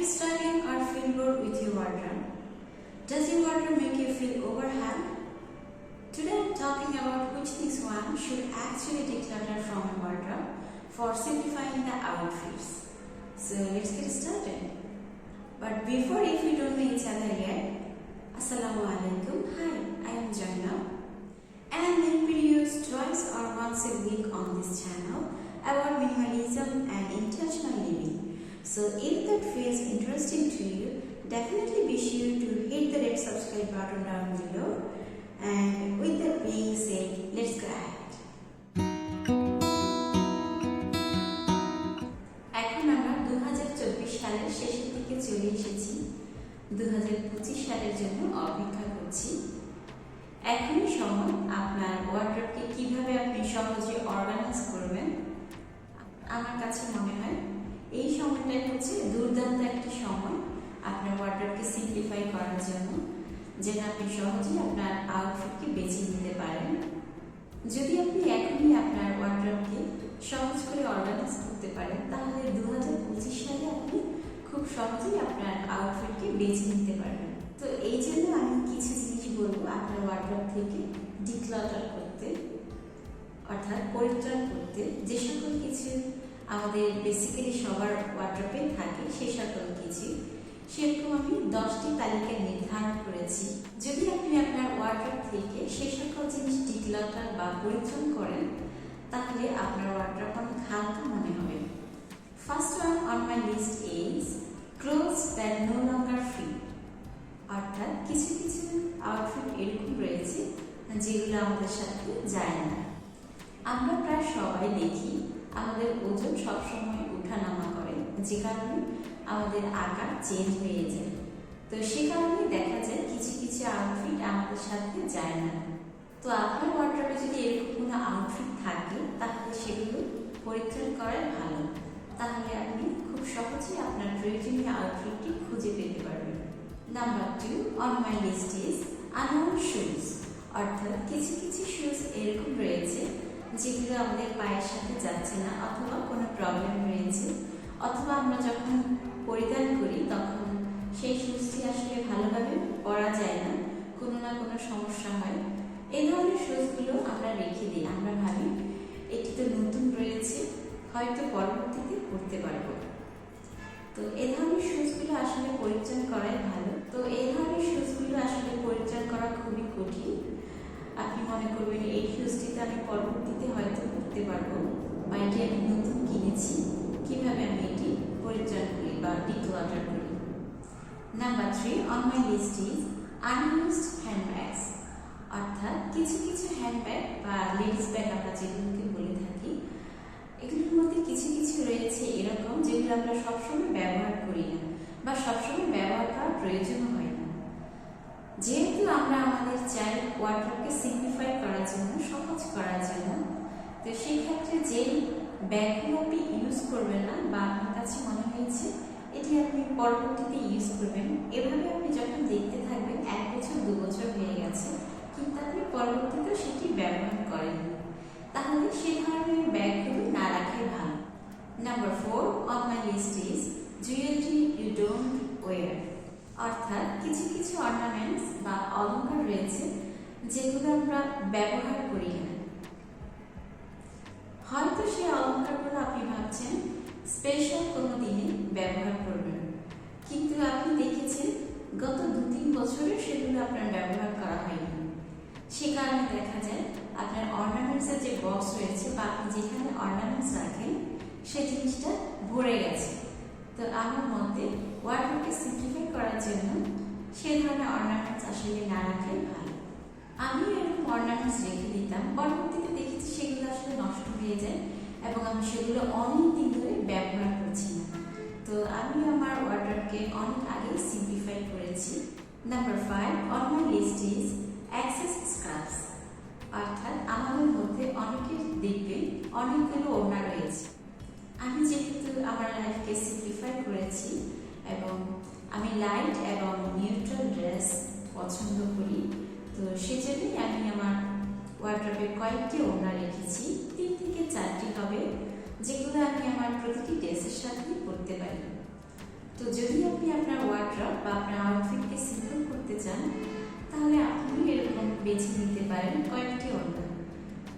you struggling or feel bored with your wardrobe? Does your wardrobe make you feel overwhelmed? Today I am talking about which things one should actually declutter from a wardrobe for simplifying the outfits. So let's get started. But before, if we don't know each other yet, Assalamu alaikum. Hi, I am Jaina and I am making videos twice or once a week on this channel about minimalism and intentional living. So if that feels interesting to you, definitely be sure to hit the red subscribe button down below. And with that being said, let's go ahead. এখন আমরা 2024 সালের শেষের দিকে চলে এসেছি। 2025 সালের জন্য অপেক্ষা করছি। এখনই সময় আপনার ওয়ার্ড্রবকে কিভাবে আপনি সহজে অর্গানাইজ করবেন। আমার কাছে মনে হয় এই সময়টাই হচ্ছে দুর্দান্ত একটি সময় আপনার ওয়ার্ড্রবকে সিম্পলিফাই করার জন্য, যেটা আপনি সহজেই আপনার আউটফিটকে বেছে নিতে পারেন। যদি আপনি এখনই আপনার ওয়ার্ড্রবকে সহজ করে অর্গানাইজ করতে পারেন, তাহলে 2025 সালে আপনি খুব সহজেই আপনার আউটফিটকে বেছে নিতে পারবেন। তো এই জন্য আমি কিছু জিনিস বলবো আপনার ওয়ার্ড্রব থেকে ডিক্লাটার করতে, অর্থাৎ পরিত্রাণ করতে। যে সকল কিছু আমাদের বেসিক্যালি সবার ওয়ার্ড্রবে থাকে সে সকল কিছু, সেরকম আমি 10টি তালিকা নির্ধারণ করেছি। যদি আপনি আপনার ওয়ার্ড্রব থেকে সে সকল জিনিস ডিক্লাটার বা পরিত্রাণ করেন, তাহলে আপনার ওয়ার্ড্রব অনেক হালকা মনে হবে। First one on my list is clothes that no longer fit. অর্থাৎ কিছু কিছু আউটফিট এরকম রয়েছে যেগুলো আমাদের সাথে যায় না। আমরা প্রায় সবাই দেখি আমাদের ওজন সবসময় ওঠানামা করে, যে কারণে আমাদের আকার চেঞ্জ হয়ে যায়। তো সে কারণে দেখা যায় কিছু কিছু আউটফিট আমাদের সাথে যায় না। তো আপনার ওয়ার্ড্রবে যদি এরকম কোনো আউটফিট থাকে, তাহলে সেগুলো পরিত্রাণ করাই ভালো। তাহলে আপনি খুব সহজেই আপনার প্রয়োজনীয় আউটফিটটি খুঁজে পেতে পারবেন। Number 2 on my list is unworn shoes. অর্থাৎ কিছু কিছু শুজ এরকম রয়েছে যেগুলো আমাদের পায়ের সাথে যাচ্ছে না, অথবা কোনো প্রবলেম রয়েছে, অথবা আমরা যখন পরিধান করি তখন সেই শুজটি আসলে ভালোভাবে পরা যায় না, কোনো না কোনো সমস্যা হয়। এই ধরনের শুজগুলো আমরা রেখে দিই। আমরা ভাবি এটি তো নতুন রয়েছে, হয়তো পরবর্তীতে পরতে পারবো। তো এই ধরনের শুজগুলো আসলে পরিত্রাণ করাই ভালো। তো এই ধরনের শুজগুলো আসলে পরিত্রাণ করা খুবই কঠিন। আপনি মনে করবেন এই শুজটিতে আমি পরবর্তীতে হয়তো পরতে পারবো, বা এটি আমি নতুন কিনেছি, কিভাবে আমি এটি পরিত্রাণ করি বা ডিক্লাটার করি। Number 3 on my list is unused handbags. অর্থাৎ কিছু কিছু হ্যান্ডব্যাগ বা লেডিস ব্যাগ আমরা যেগুলোকে বলে থাকি, এগুলোর মধ্যে কিছু কিছু রয়েছে এরকম যেগুলো আমরা সবসময় ব্যবহার করি না, বা সবসময় ব্যবহার করার প্রয়োজন হয় না। যেহেতু আমরা আমাদের চাই ওয়ার্ড্রবকে সিম্পলিফাই করার জন্য, সহজ করার জন্য, তো সেই ক্ষেত্রে যে ব্যাগগুলো আপনি ইউজ করবেন না, বা আপনার কাছে মনে হয়েছে এটি আপনি পরবর্তীতে ইউজ করবেন, এভাবে আপনি যখন দেখতে থাকবেন 1 বছর 2 বছর হয়ে গেছে, কিন্তু আপনি পরবর্তীতে সেটি ব্যবহার করেন, তাহলে সেই ধরনের ব্যাগগুলো না রাখাই ভালো। Number 4 on my list is jewellery you don't wear. অর্থাৎ কিছু কিছু অর্নামেন্টস বা অলংকার রয়েছে যেগুলো আমরা ব্যবহার করি না। হয়তো সেই অলংকারগুলো আপনি ভাবছেন স্পেশাল কোনো দিনে ব্যবহার করবেন, কিন্তু আপনি দেখেছেন গত 2-3 বছরে সেগুলো আপনার ব্যবহার করা হয়নি। সে কারণে দেখা যায় আপনার অর্নামেন্টসের যে বক্স রয়েছে বা আপনি যেখানে অর্নামেন্টস রাখেন সেই জিনিসটা ভরে গেছে। তো আমার মতে ওয়ার্ড্রবকে সিম্পলিফাই করার জন্য সেই ধরনের অর্নামেন্টস আসলে না রাখাই ভালো। আমি এরকম অর্নামেন্টস রেখে দিতাম, পরবর্তীতে দেখেছি সেগুলো আসলে নষ্ট হয়ে যায় এবং আমি সেগুলো অনেক দিন ধরে ব্যবহার করছি না। তো আমি আমার ওয়ার্ড্রবকে অনেক আগেই সিম্পলিফাই করেছি। Number 5 on my list is access scarves. অর্থাৎ আমাদের মধ্যে অনেকের দেখবে অনেকগুলো ওড়না রয়েছে। আমি যেহেতু আমার লাইফকে সিম্পলিফাই করেছি এবং আমি লাইট এবং নিউট্রাল ড্রেস পছন্দ করি, তো সেজন্যই আমি আমার ওয়ার্ড্রবে কয়েকটি ওড়না রেখেছি, 3 থেকে 4টি হবে, যেগুলো আমি আমার প্রতিটি ড্রেসের সাথে পরতে পারি। তো যদি আপনি আপনার ওয়ার্ড্রব বা আপনার আউটফিটকে সিম্পল করতে চান, তাহলে আপনি এরকম বেছে নিতে পারেন কয়েকটি ওড়না।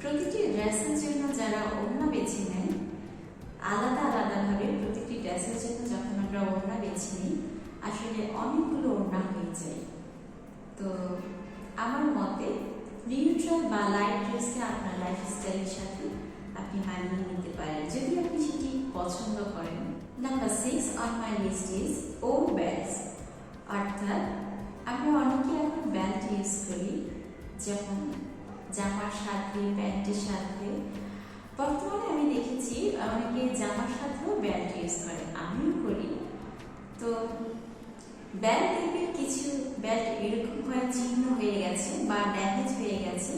প্রতিটি ড্রেসের জন্য যারা ওড়না বেছে নেন, আলাদা আলাদাভাবে প্রতিটি ড্রেসের জন্য যখন আমরা ওড়না বেছে নিই, আসলে অনেকগুলো ওড়না হয়ে যায়। তো আমার মতে নিউট্রাল বা লাইট ড্রেসকে আপনার লাইফস্টাইলের সাথে আপনি মানিয়ে নিতে পারেন, যদি আপনি সেটি পছন্দ করেন। Number 6 on my list is or bags. অর্থাৎ আমরা অনেকে এখন বেল্ট ইউজ করি, যেমন জামার সাথে, প্যান্টের সাথে। বর্তমানে আমি দেখেছি অনেকে জামার সাথেও বেল্ট ইউজ করে, আমিও করি। তো বেল্ট দেখবেন কিছু বেল্ট এরকম হয় চিহ্ন হয়ে গেছে বা ড্যামেজ হয়ে গেছে,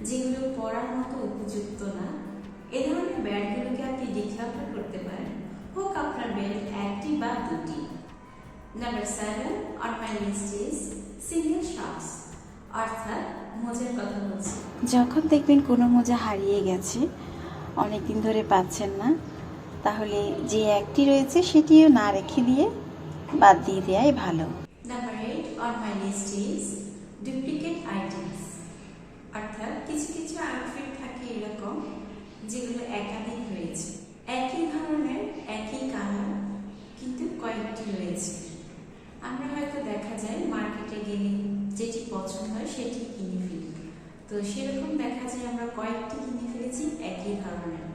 যেগুলো পরার মতো উপযুক্ত না। এ ধরনের বেল্টগুলোকে আপনি ডিকাউন্ট করতে পারেন, হোক আপনার বেল্ট একটি বা দুটি। Number 7 on my list is single socks. অর্থাৎ মোজার কথা বলছি। যখন দেখবেন কোনো মোজা হারিয়ে গেছে, অনেক দিন ধরে পাচ্ছেন না, তাহলে যে একটি রয়েছে সেটিও না রেখে দিয়ে বাদ দিয়ে দেওয়াই ভালো। Number 8 on my list is duplicate items. অর্থাৎ কিছু কিছু আউটফিট থাকে এরকম যেগুলো একাধিক রয়েছে, একই ধরনের একই কালার কিন্তু কয়েকটি রয়েছে। আমরা হয়তো দেখা যায় মার্কেটে গেলে যেটি পছন্দ হয় সেটি কিনে ফেলি। তো সেরকম দেখা যায় আমরা কয়েকটি কিনে ফেলেছি একই ধরনের।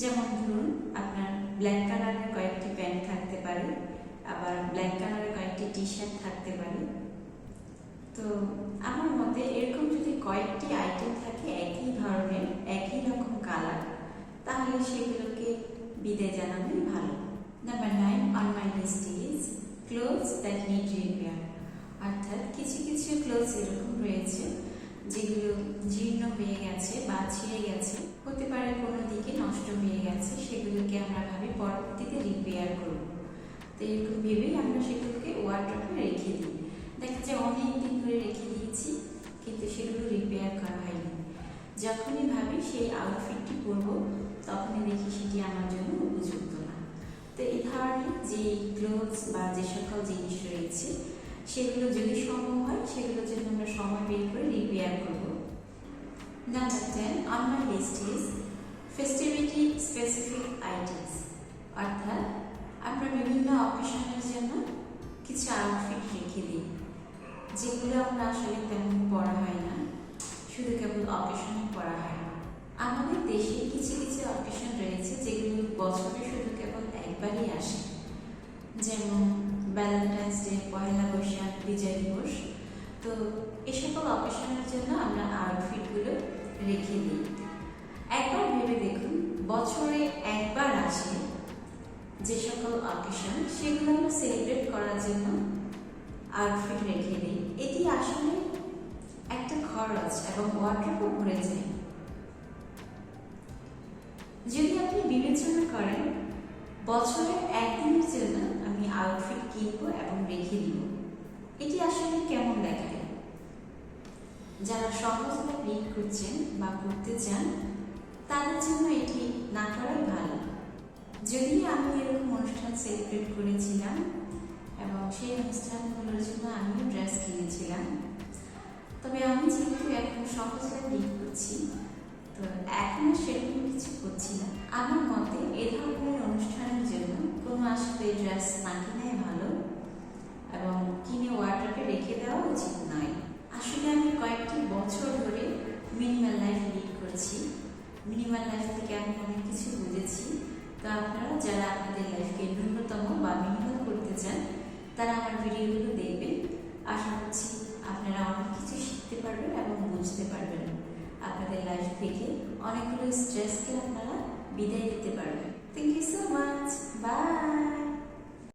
যেমন ধরুন আপনার ব্ল্যাক কালারের কয়েকটি প্যান্ট থাকতে পারে, আবার ব্ল্যাক কালারের কয়েকটি টি শার্ট থাকতে পারে। তো আমার মতে এরকম যদি কয়েকটি আইটেম থাকে একই ধরনের একই রকম কালার, তাহলে সেগুলোকে বিদায় জানানোই ভালো। Number 9 on my list is clothes that need repair. অর্থাৎ কিছু কিছু ক্লোথস এরকম রয়েছে যেগুলো জীর্ণ হয়ে গেছে বা ছিঁড়ে গেছে, হতে পারে কোনো দিকে নষ্ট হয়ে গেছে, সেগুলোকে আমরা ভাবি পরবর্তীতে রিপেয়ার করব। তো এরকম ভেবেই আমরা সেগুলোকে ওয়ার্ড্রবে রেখে দিই। দেখা যায় অনেক দিন ধরে রেখে দিয়েছি কিন্তু সেগুলো রিপেয়ার করা হয়নি। যখনই ভাবি সেই আউটফিটটি পরবো, তখনই দেখি সেটি আমার জন্য উপযুক্ত না। তো এই ধরনের যে ক্লোথস বা যে সকল জিনিস রয়েছে, সেগুলো যদি সম্ভব হয় সেগুলোর জন্য আমরা সময় বের করে রিপেয়ার করব। Number 10 on my list is festivity specific items. অর্থাৎ আমরা বিভিন্ন অকেশনের জন্য কিছু আউটফিট রেখে দিই, যেগুলো আমরা আসলে তেমন পরা হয় না, শুধু কেবল অকেশনে পরা হয়। আমাদের দেশে কিছু কিছু অকেশন রয়েছে যেগুলো বছরে শুধু কেবল একবারই আসে, যেমন ভ্যালেন্টাইন্স ডে, পয়লা বৈশাখ, বিজয় দিবস। তো এই সকল অকেশনের জন্য আমরা আউটফিটগুলো রেখে দিই। একবার ভেবে দেখুন, বছরে একবার আসে যে সকল অকেশন, সেগুলো আমরা সেলিব্রেট করার জন্য আউটফিট রেখে দিই। এটি আসলে একটা খরচ এবং ওয়ার্ড্রবও ভরে যায়। যদি আপনি বিবেচনা করেন বছরে একদিনের জন্য আমি আউটফিট কিনবো এবং রেখে দিব, এটি আসলে কেমন দেখায়? যারা সহজে প্রিন্ট করছেন বা করতে চান, তাদের জন্য এটি না করাই ভালো। যদি আমি এরকম অনুষ্ঠান সেলিব্রেট করেছিলাম এবং সেই অনুষ্ঠানগুলোর জন্য আমিও ড্রেস কিনেছিলাম, তবে আমি যেহেতু এখন সহজে প্রিন্ট করছি, তো এখন সেরকম কিছু করছি না। আমার মতে এ ধরনের অনুষ্ঠানের জন্য কোনো আসলে ড্রেস না কিনাই ভালো এবং কিনে ওয়ার্ড্রবে রেখে দেওয়া উচিত নয়। আসলে আমি কয়েকটি বছর ধরে মিনিমাল লাইফ লিড করছি। মিনিমাল লাইফ থেকে আমি অনেক কিছু বুঝেছি। তো আপনারা যারা আপনাদের লাইফকে ন্যূনতম বা মিনিমাল করতে চান, তারা আমার ভিডিওগুলো দেখবেন। আশা করছি আপনারা অনেক কিছু শিখতে পারবেন এবং বুঝতে পারবেন। আপনাদের লাইফ থেকে অনেকগুলো স্ট্রেসকে আপনারা বিদায় দিতে পারবেন। Thank you so much, by.